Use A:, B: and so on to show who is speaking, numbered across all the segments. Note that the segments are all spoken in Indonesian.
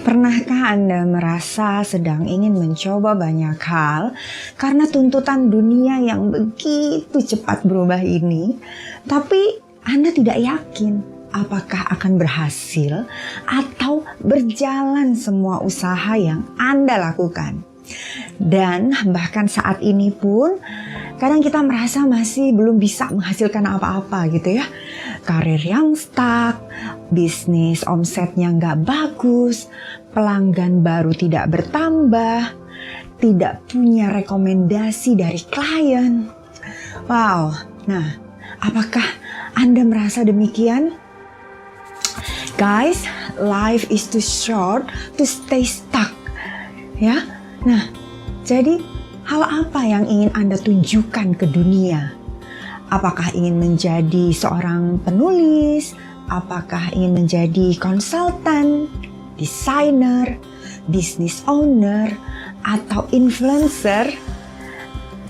A: Pernahkah Anda merasa sedang ingin mencoba banyak hal karena tuntutan dunia yang begitu cepat berubah ini, tapi Anda tidak yakin apakah akan berhasil atau berjalan semua usaha yang Anda lakukan? Dan bahkan saat ini pun kadang kita merasa masih belum bisa menghasilkan apa-apa gitu ya. Karir yang stuck, bisnis omsetnya nggak bagus, pelanggan baru tidak bertambah, tidak punya rekomendasi dari klien. Wow, nah apakah Anda merasa demikian? Guys, life is too short to stay stuck. Ya, nah jadi hal apa yang ingin Anda tunjukkan ke dunia? Apakah ingin menjadi seorang penulis? Apakah ingin menjadi konsultan, desainer, business owner, atau influencer?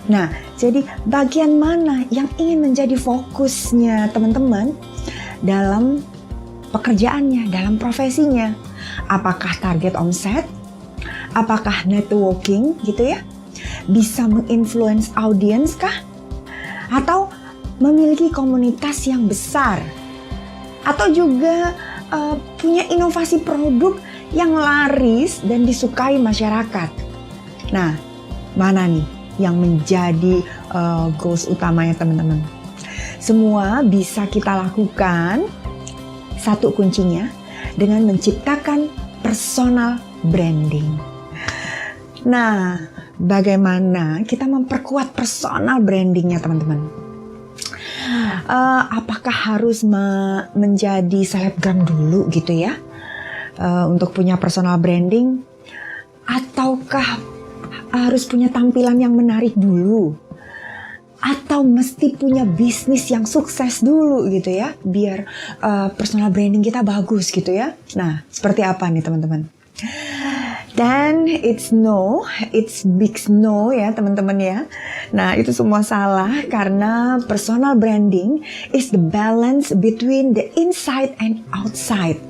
A: Nah, jadi bagian mana yang ingin menjadi fokusnya teman-teman dalam pekerjaannya, dalam profesinya? Apakah target omset? Apakah networking gitu ya? Bisa menginfluence audiens kah? Atau memiliki komunitas yang besar? Atau juga punya inovasi produk yang laris dan disukai masyarakat? Nah, mana nih yang menjadi goals utamanya teman-teman? Semua bisa kita lakukan, satu kuncinya, dengan menciptakan personal branding. Nah, bagaimana kita memperkuat personal brandingnya teman-teman? Apakah harus menjadi selebgram dulu gitu ya untuk punya personal branding? Ataukah harus punya tampilan yang menarik dulu? Atau mesti punya bisnis yang sukses dulu gitu ya biar personal branding kita bagus gitu ya? Nah, seperti apa nih teman-teman? Dan it's big no ya teman-teman ya. Nah itu semua salah karena personal branding is the balance between the inside and outside.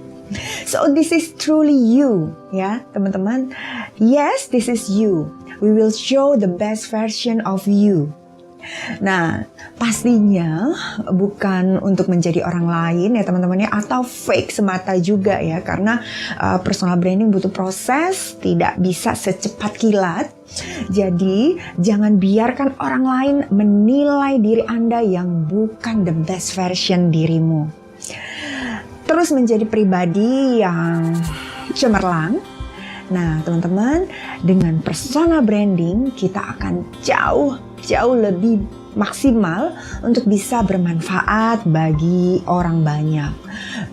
A: So this is truly you ya teman-teman. Yes, this is you. We will show the best version of you. Nah, pastinya bukan untuk menjadi orang lain ya teman-teman ya, atau fake semata juga ya, karena personal branding butuh proses, tidak bisa secepat kilat. Jadi, jangan biarkan orang lain menilai diri Anda yang bukan the best version dirimu. Terus menjadi pribadi yang cemerlang. Nah, teman-teman, dengan personal branding kita akan jauh lebih maksimal untuk bisa bermanfaat bagi orang banyak,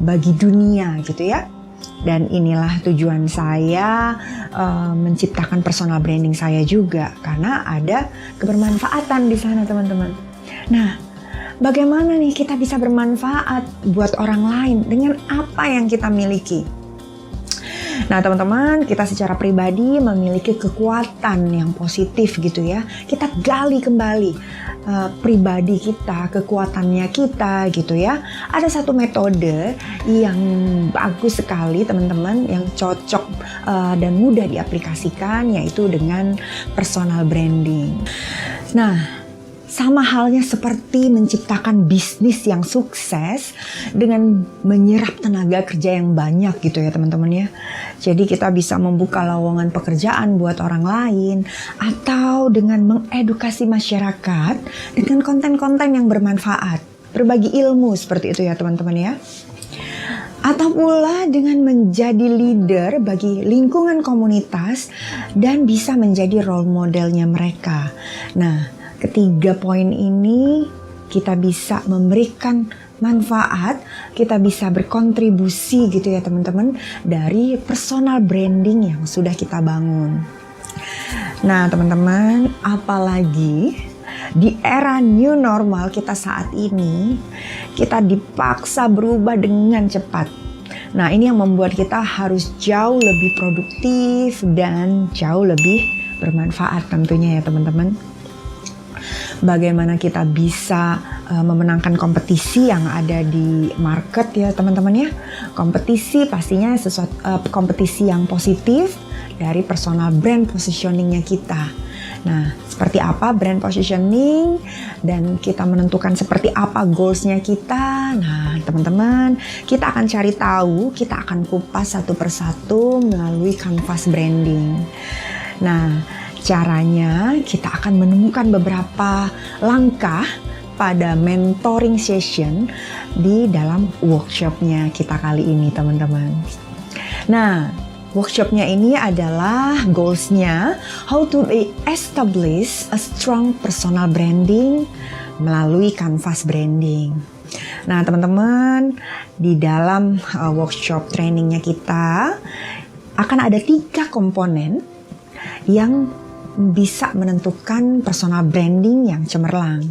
A: bagi dunia gitu ya. Dan inilah tujuan saya menciptakan personal branding saya juga, karena ada kebermanfaatan di sana teman-teman. Nah, bagaimana nih kita bisa bermanfaat buat orang lain dengan apa yang kita miliki? Nah teman-teman, kita secara pribadi memiliki kekuatan yang positif gitu ya. Kita gali kembali pribadi kita, kekuatannya kita gitu ya. Ada satu metode yang bagus sekali teman-teman, yang cocok dan mudah diaplikasikan, yaitu dengan personal branding. Nah, sama halnya seperti menciptakan bisnis yang sukses dengan menyerap tenaga kerja yang banyak gitu ya teman-teman ya. Jadi kita bisa membuka lowongan pekerjaan buat orang lain, atau dengan mengedukasi masyarakat dengan konten-konten yang bermanfaat, berbagi ilmu seperti itu ya teman-teman ya. Atau pula dengan menjadi leader bagi lingkungan komunitas dan bisa menjadi role modelnya mereka. Nah, ketiga poin ini kita bisa memberikan manfaat, kita bisa berkontribusi gitu ya teman-teman dari personal branding yang sudah kita bangun. Nah teman-teman, apalagi di era new normal kita saat ini, kita dipaksa berubah dengan cepat. Nah ini yang membuat kita harus jauh lebih produktif dan jauh lebih bermanfaat tentunya ya teman-teman. bagaimana kita bisa memenangkan kompetisi yang ada di market ya teman-teman ya. Kompetisi pastinya kompetisi yang positif dari personal brand positioningnya kita. Nah, seperti apa brand positioning dan kita menentukan seperti apa goalsnya kita. Nah, teman-teman, kita akan cari tahu, kita akan kupas satu persatu melalui kanvas branding. Nah, caranya kita akan menemukan beberapa langkah pada mentoring session di dalam workshopnya kita kali ini, teman-teman. Nah, workshopnya ini adalah goalsnya how to establish a strong personal branding melalui kanvas branding. Nah teman-teman, di dalam workshop trainingnya kita akan ada 3 komponen yang bisa menentukan personal branding yang cemerlang.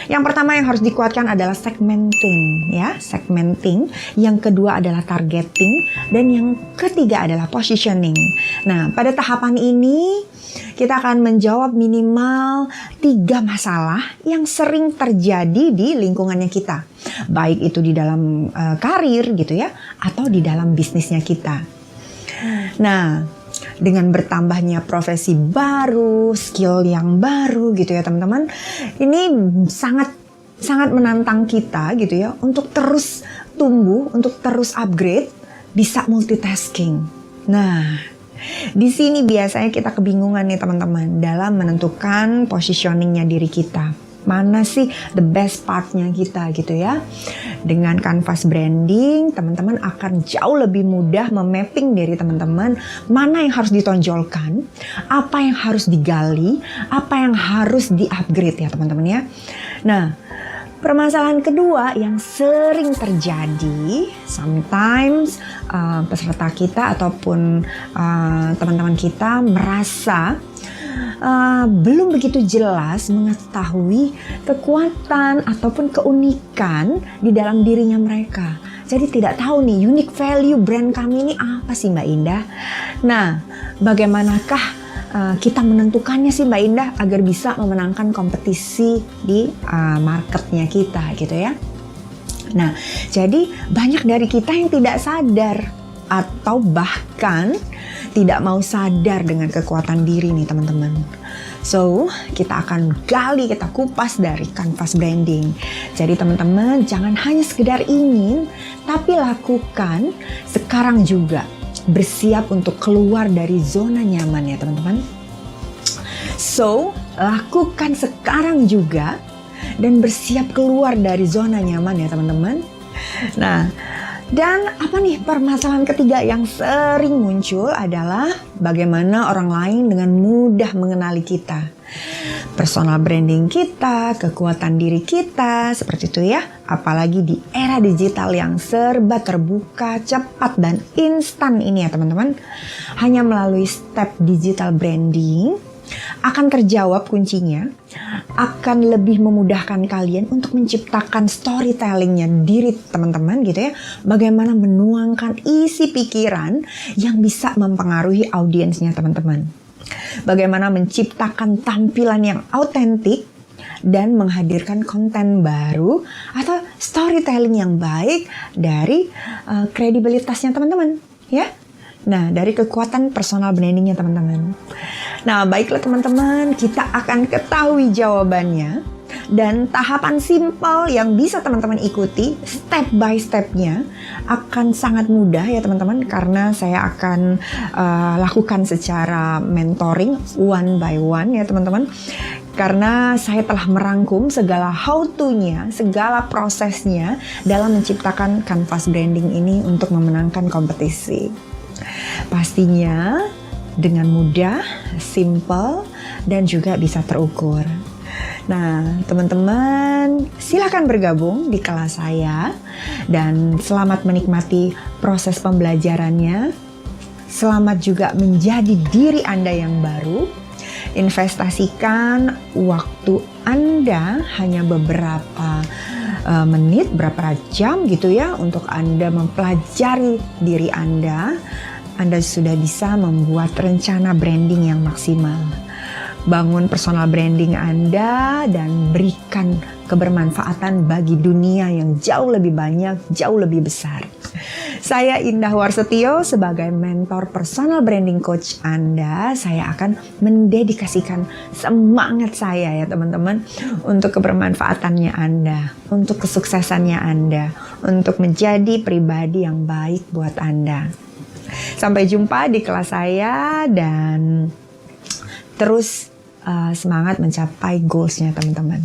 A: Yang pertama yang harus dikuatkan adalah segmenting, ya, segmenting. Yang kedua adalah targeting, dan yang ketiga adalah positioning. Nah, pada tahapan ini kita akan menjawab minimal 3 masalah yang sering terjadi di lingkungannya kita, baik itu di dalam karir gitu ya, atau di dalam bisnisnya kita. Nah, dengan bertambahnya profesi baru, skill yang baru gitu ya teman-teman, ini sangat menantang kita gitu ya untuk terus tumbuh, untuk terus upgrade, bisa multitasking. Nah, di sini biasanya kita kebingungan nih teman-teman dalam menentukan positioningnya diri kita. Mana sih the best partnya kita gitu ya. Dengan kanvas branding, teman-teman akan jauh lebih mudah memapping diri teman-teman mana yang harus ditonjolkan, apa yang harus digali, apa yang harus di-upgrade ya teman-teman ya. Nah, permasalahan kedua yang sering terjadi, sometimes peserta kita ataupun teman-teman kita merasa belum begitu jelas mengetahui kekuatan ataupun keunikan di dalam dirinya mereka. Jadi tidak tahu nih unique value brand kami ini apa sih Mbak Indah. Nah, bagaimanakah kita menentukannya sih Mbak Indah agar bisa memenangkan kompetisi di marketnya kita gitu ya. Nah, jadi banyak dari kita yang tidak sadar atau bahkan tidak mau sadar dengan kekuatan diri nih teman-teman. So, kita akan gali, kita kupas dari kanvas branding. Jadi teman-teman jangan hanya sekedar ingin, tapi lakukan sekarang juga. Bersiap untuk keluar dari zona nyaman ya teman-teman. So, lakukan sekarang juga dan bersiap keluar dari zona nyaman ya teman-teman. Nah, dan apa nih permasalahan ketiga yang sering muncul adalah bagaimana orang lain dengan mudah mengenali kita. Personal branding kita, kekuatan diri kita, seperti itu ya. Apalagi di era digital yang serba terbuka, cepat dan instan ini ya teman-teman. Hanya melalui step digital branding akan terjawab kuncinya, akan lebih memudahkan kalian untuk menciptakan storytellingnya diri teman-teman gitu ya. Bagaimana menuangkan isi pikiran yang bisa mempengaruhi audiensnya teman-teman. Bagaimana menciptakan tampilan yang autentik dan menghadirkan konten baru atau storytelling yang baik dari kredibilitasnya teman-teman ya. Nah, dari kekuatan personal brandingnya teman-teman. Nah, baiklah teman-teman, kita akan ketahui jawabannya. Dan tahapan simpel yang bisa teman-teman ikuti, step by stepnya, akan sangat mudah ya teman-teman. Karena saya akan lakukan secara mentoring, one by one ya teman-teman. Karena saya telah merangkum segala how to-nya, segala prosesnya dalam menciptakan kanvas branding ini untuk memenangkan kompetisi. Pastinya dengan mudah, simple, dan juga bisa terukur. Nah, teman-teman, silakan bergabung di kelas saya dan selamat menikmati proses pembelajarannya. Selamat juga menjadi diri Anda yang baru. Investasikan waktu Anda hanya beberapa menit, beberapa jam gitu ya untuk Anda mempelajari diri Anda. Anda sudah bisa membuat rencana branding yang maksimal. bangun personal branding Anda dan berikan kebermanfaatan bagi dunia yang jauh lebih banyak, jauh lebih besar. Saya Indah Warsetio sebagai mentor personal branding coach Anda, saya akan mendedikasikan semangat saya ya teman-teman untuk kebermanfaatannya Anda, untuk kesuksesannya Anda, untuk menjadi pribadi yang baik buat Anda. Sampai jumpa di kelas saya dan terus semangat mencapai goals-nya teman-teman.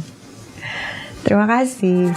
A: Terima kasih.